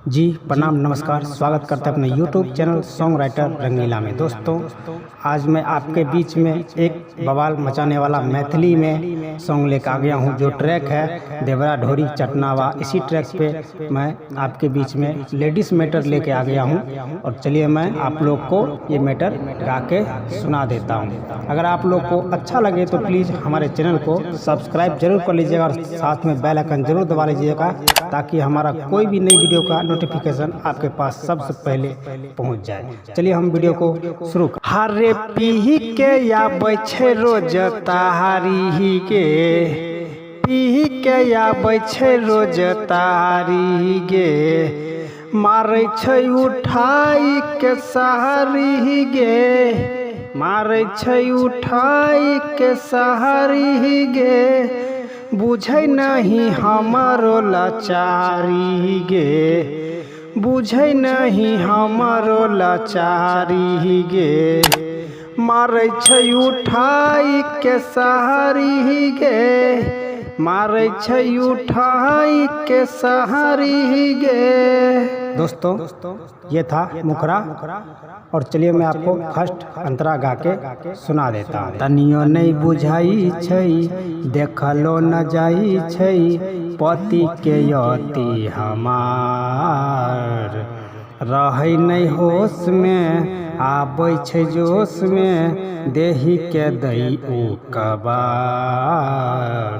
जी प्रणाम नमस्कार, स्वागत करते हैं अपने YouTube चैनल सॉन्ग राइटर रंगीला में। दोस्तों आज मैं आपके बीच में एक बवाल मचाने वाला मैथिली में सॉन्ग लेकर आ गया हूं, जो ट्रैक है देवरा ढोरी चटनावा। इसी ट्रैक पे मैं आपके बीच में लेडीज़ मैटर लेके आ गया हूं और चलिए मैं आप लोग को ये मैटर गा के सुना देता हूँ। अगर आप लोग को अच्छा लगे तो प्लीज़ हमारे चैनल को सब्सक्राइब जरूर कर लीजिएगा और साथ में बेल आइकन जरूर दबा लीजिएगा, ताकि हमारा कोई भी नई वीडियो का नोटिफिकेशन आपके पास सबसे पहले पहुंच जाए। चलिए हम वीडियो को शुरू कर। हरे पीही के या बैठे रोज तारी के, पीही के या बैठे रोज तारी गे, मारे छै उठाई के सहारी गे, मारे छै उठाई के सहारी गे, बुझै नहीं हमारो लाचारी गे, बुझै नहीं हमारो लाचारी गे, मारै छै उठाई के सहारी गे, मारै छै उठाई के सहारी गे। दोस्तों ये था मुखरा, और चलिए मैं आपको फर्स्ट अंतरा गा के सुना देता हूँ। तनियो नहीं बुझाई छै, देखलो न जाई छै, पति के यति हमार, रहै नहीं होश में, आबै छै जोश में, देही के दई उ कबार,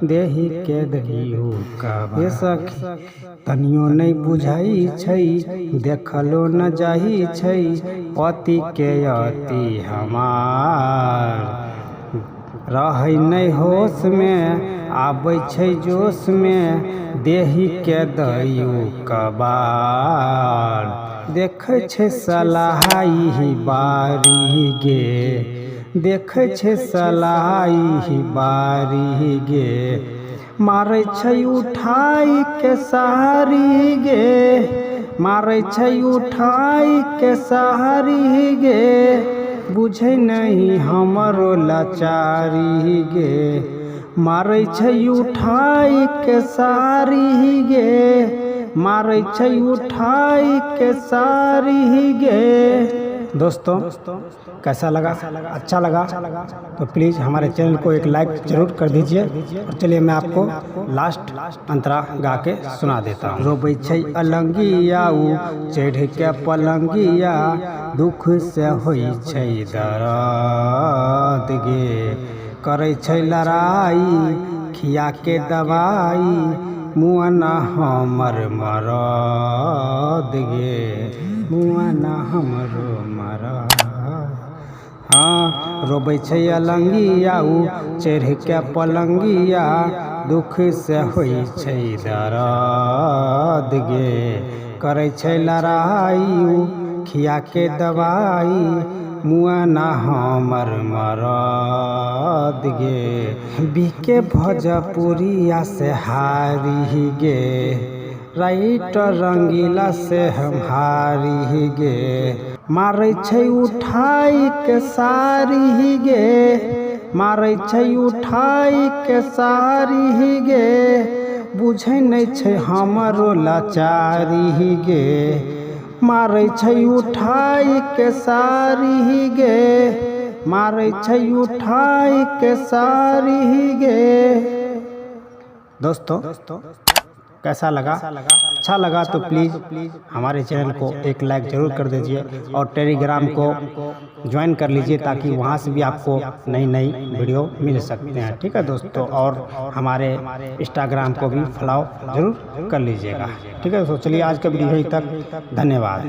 देही के दही उ कबार। सखी तनियो नहीं बुझाई छै, देखलो न जाही छै, पति के यति हमार, रहै नहीं होश में, आबै छै जोश में, देही के दई उ कबार, देखै छै सलाही बारी गे, देखै छै सलाही बारी गे, मारै छै उठाई के सहारी गे, मारै छै उठाई के सहारी गे, बुझै नहीं हमरो लाचारी गे, मारै छै उठाई के सहारी गे, मारै छै उठाई के सहारी गे। दोस्तों कैसा लगा? अच्छा लगा तो प्लीज़ हमारे चैनल को एक लाइक जरूर कर दीजिए। और चलिए मैं आपको लास्ट अंतरा गा के सुना देता हूँ। रोबै छै अलंगिया उ चढ़ के पलंगिया, दुख से होई छै दर्द गे, करै छै लड़ाई खिया के दवाई, मुआना हमर मरद गे, मुआना हमरो मरद। हाँ रोबै छै अलंगिया उ चढ़ के पलंगिया, दुख से होई छै दर्द गे, करै छै लड़ाई उ खिया के दवाई, मुआना हमर मरद गे। बीके भोजपुरिया से हारी गे, राइटर रंगीला से हम हारी गे, मारै छै उठाई के सारी गे, मारै छै उठाई के सारी गे, बुझै नहीं छै हमरो लाचारी गे, मारै छै उठाई के सारी गे, मारै छै उठाई के सारी गे। दोस्तों कैसा लगा? अच्छा लगा तो प्लीज़ हमारे चैनल को एक लाइक ज़रूर कर दीजिए और टेलीग्राम को ज्वाइन कर लीजिए, ताकि वहाँ से भी आपको नई नई वीडियो मिल सकते हैं। ठीक है दोस्तों, और हमारे इंस्टाग्राम को भी फॉलो ज़रूर कर लीजिएगा। ठीक है दोस्तों, चलिए आज का वीडियो यहीं तक, धन्यवाद।